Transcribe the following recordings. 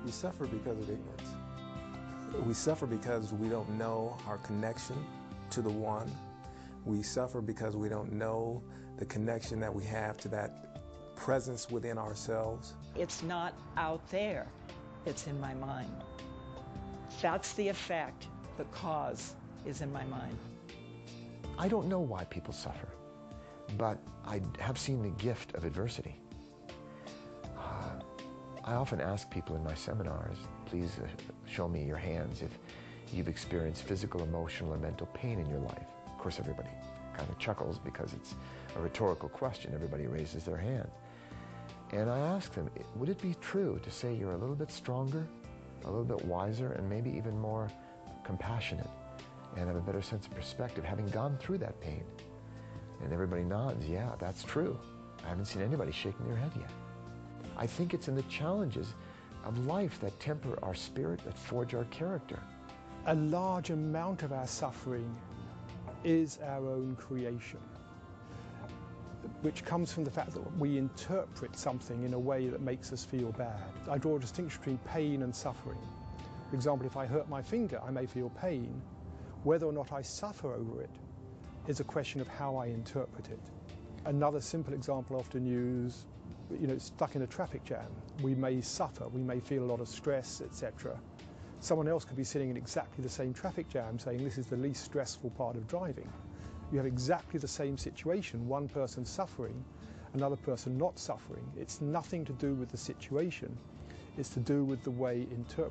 We suffer because of ignorance. We suffer because we don't know our connection to the One. We suffer because we don't know the connection that we have to that presence within ourselves. It's not out there, it's in my mind. That's the effect. The cause is in my mind. I don't know why people suffer, but I have seen the gift of adversity. I often ask people in my seminars, please show me your hands if you've experienced physical, emotional, or mental pain in your life. Of course, everybody kind of chuckles because it's a rhetorical question. Everybody raises their hand. And I ask them, would it be true to say you're a little bit stronger, a little bit wiser, and maybe even more compassionate, and have a better sense of perspective, having gone through that pain? And everybody nods, yeah, that's true. I haven't seen anybody shaking their head yet. I think it's in the challenges of life that temper our spirit, that forge our character. A large amount of our suffering is our own creation, which comes from the fact that we interpret something in a way that makes us feel bad. I draw a distinction between pain and suffering. For example, if I hurt my finger, I may feel pain. Whether or not I suffer over it is a question of how I interpret it. Another simple example often used, stuck in a traffic jam. We may suffer, we may feel a lot of stress, etc. Someone else could be sitting in exactly the same traffic jam saying this is the least stressful part of driving. You have exactly the same situation, one person suffering, another person not suffering. It's nothing to do with the situation, it's to do with the way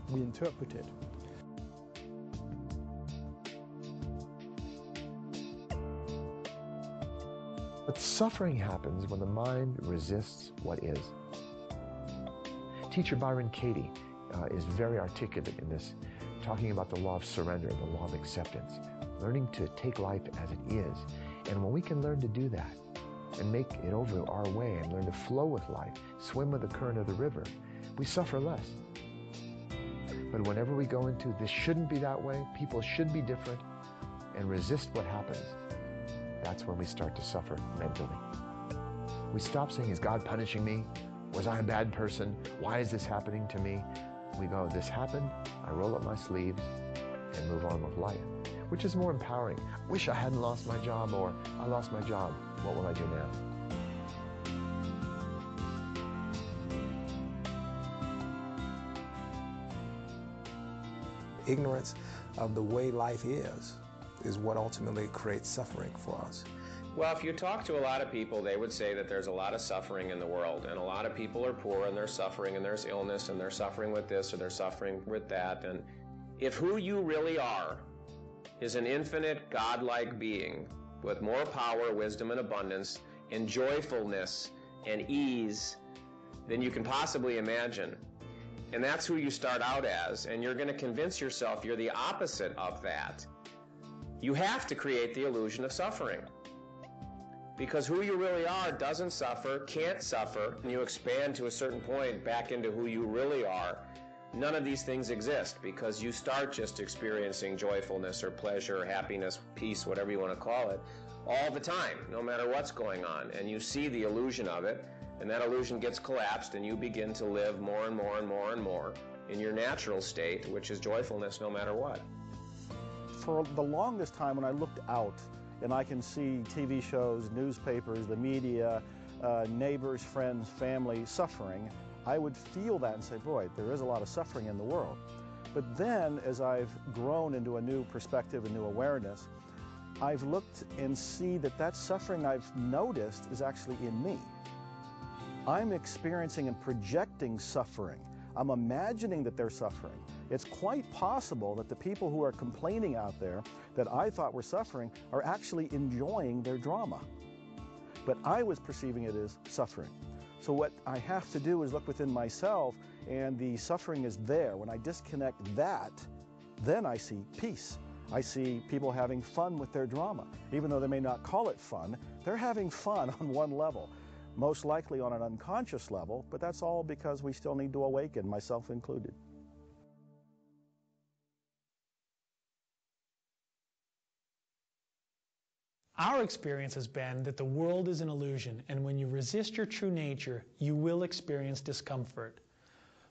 we interpret it. But suffering happens when the mind resists what is. Teacher Byron Katie is very articulate in this, talking about the law of surrender, the law of acceptance, learning to take life as it is. And when we can learn to do that and make it over our way and learn to flow with life, swim with the current of the river, we suffer less. But whenever we go into this shouldn't be that way, people should be different, and resist what happens, that's when we start to suffer mentally. We stop saying, is God punishing me? Was I a bad person? Why is this happening to me? We go, this happened, I roll up my sleeves and move on with life, which is more empowering. Wish I hadn't lost my job, or I lost my job. What will I do now? Ignorance of the way life is what ultimately creates suffering for us. Well, if you talk to a lot of people, they would say that there's a lot of suffering in the world, and a lot of people are poor, and they're suffering, and there's illness, and they're suffering with this, or they're suffering with that. And if who you really are is an infinite, godlike being with more power, wisdom, and abundance, and joyfulness, and ease than you can possibly imagine, and that's who you start out as, and you're going to convince yourself you're the opposite of that, you have to create the illusion of suffering. Because who you really are doesn't suffer, can't suffer, and you expand to a certain point back into who you really are. None of these things exist because you start just experiencing joyfulness or pleasure or happiness, peace, whatever you want to call it, all the time, no matter what's going on. And you see the illusion of it, and that illusion gets collapsed, and you begin to live more and more and more and more in your natural state, which is joyfulness no matter what. For the longest time, when I looked out and I can see TV shows, newspapers, the media, neighbors, friends, family suffering, I would feel that and say, boy, there is a lot of suffering in the world. But then, as I've grown into a new perspective, a new awareness, I've looked and see that that suffering I've noticed is actually in me. I'm experiencing and projecting suffering. I'm imagining that they're suffering. It's quite possible that the people who are complaining out there that I thought were suffering are actually enjoying their drama. But I was perceiving it as suffering. So what I have to do is look within myself, and the suffering is there. When I disconnect that, then I see peace. I see people having fun with their drama. Even though they may not call it fun, they're having fun on one level. Most likely on an unconscious level, but that's all because we still need to awaken, myself included. Our experience has been that the world is an illusion, and when you resist your true nature, you will experience discomfort.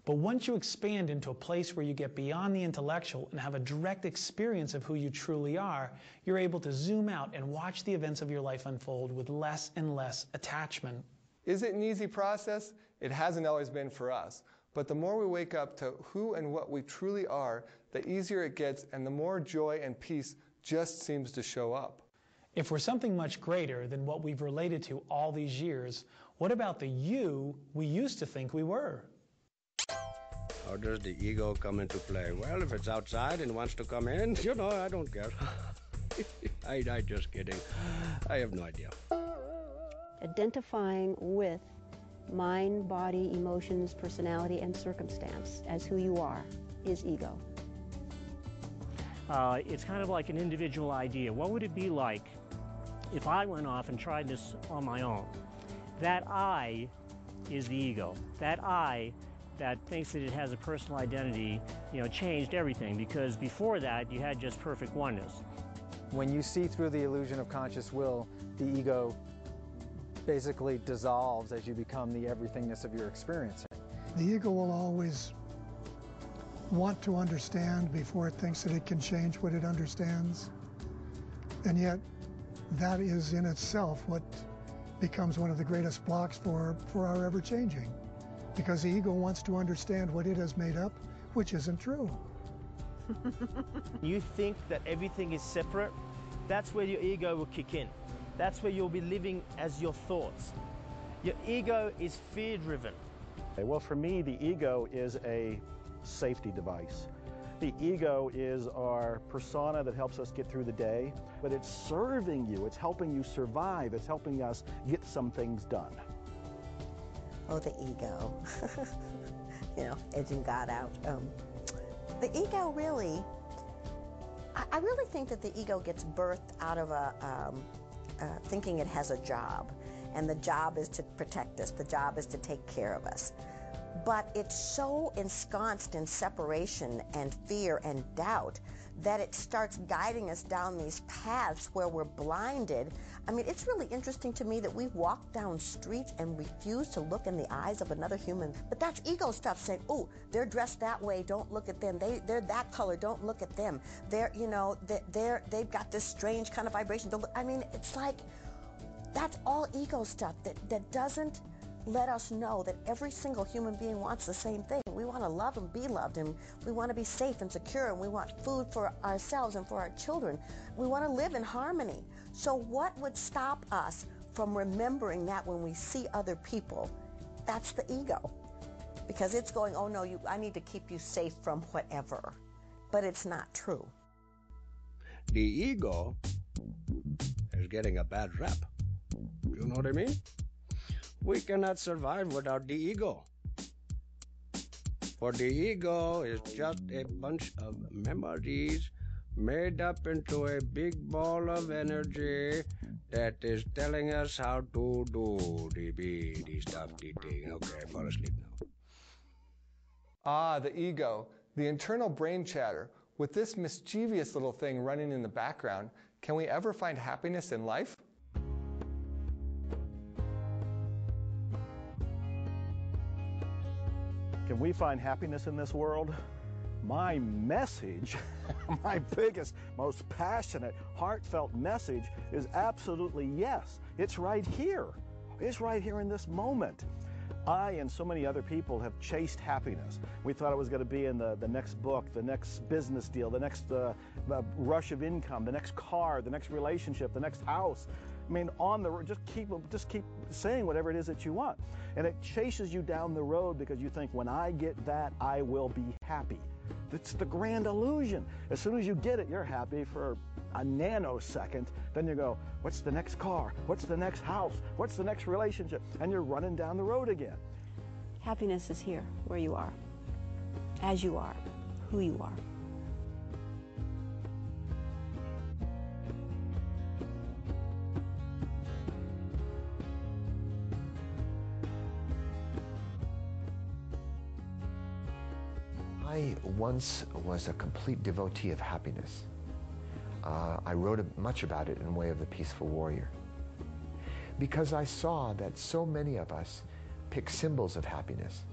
But once you expand into a place where you get beyond the intellectual and have a direct experience of who you truly are, you're able to zoom out and watch the events of your life unfold with less and less attachment. Is it an easy process? It hasn't always been for us. But the more we wake up to who and what we truly are, the easier it gets, and the more joy and peace just seems to show up. If we're something much greater than what we've related to all these years, what about the you we used to think we were? How does the ego come into play? Well, if it's outside and wants to come in, you know, I don't care. I'm just kidding. I have no idea. Identifying with mind, body, emotions, personality, and circumstance as who you are is ego. It's kind of like an individual idea. What would it be like if I went off and tried this on my own? That I is the ego. That I that thinks that it has a personal identity, changed everything, because before that you had just perfect oneness. When you see through the illusion of conscious will, the ego basically dissolves as you become the everythingness of your experiencing. The ego will always want to understand before it thinks that it can change what it understands. And yet, that is in itself what becomes one of the greatest blocks for our ever-changing. Because the ego wants to understand what it has made up, which isn't true. You think that everything is separate, that's where your ego will kick in. That's where you'll be living as your thoughts. Your ego is fear-driven. Well, for me, the ego is a safety device. The ego is our persona that helps us get through the day, but it's serving you, it's helping you survive, it's helping us get some things done. Oh, the ego. Edging God out. The ego really, I really think that the ego gets birthed out of thinking it has a job, and the job is to protect us, the job is to take care of us. But it's so ensconced in separation and fear and doubt that it starts guiding us down these paths where we're blinded. I mean, it's really interesting to me that we walk down streets and refuse to look in the eyes of another human. But that's ego stuff, saying, oh, they're dressed that way, don't look at them. They're that color, don't look at them. They've got this strange kind of vibration. Don't look. I mean, it's like, that's all ego stuff that doesn't let us know that every single human being wants the same thing. We want to love and be loved, and we want to be safe and secure, and we want food for ourselves and for our children. We want to live in harmony. So what would stop us from remembering that when we see other people? That's the ego. Because it's going, oh no, I need to keep you safe from whatever. But it's not true. The ego is getting a bad rap. You know what I mean? We cannot survive without the ego. For the ego is just a bunch of memories made up into a big ball of energy that is telling us how to do the stuff, the thing. Okay, fall asleep now. Ah, the ego, the internal brain chatter. With this mischievous little thing running in the background, can we ever find happiness in life? Can we find happiness in this world? My message, my biggest, most passionate, heartfelt message is absolutely yes. It's right here. It's right here in this moment. I and so many other people have chased happiness. We thought it was going to be in the next book, the next business deal, the next rush of income, the next car, the next relationship, the next house. I mean, just keep saying whatever it is that you want. And it chases you down the road because you think, when I get that, I will be happy. It's the grand illusion. As soon as you get it, you're happy for a nanosecond. Then you go, what's the next car? What's the next house? What's the next relationship? And you're running down the road again. Happiness is here, where you are, as you are, who you are. I once was a complete devotee of happiness. I wrote much about it in Way of the Peaceful Warrior, because I saw that so many of us pick symbols of happiness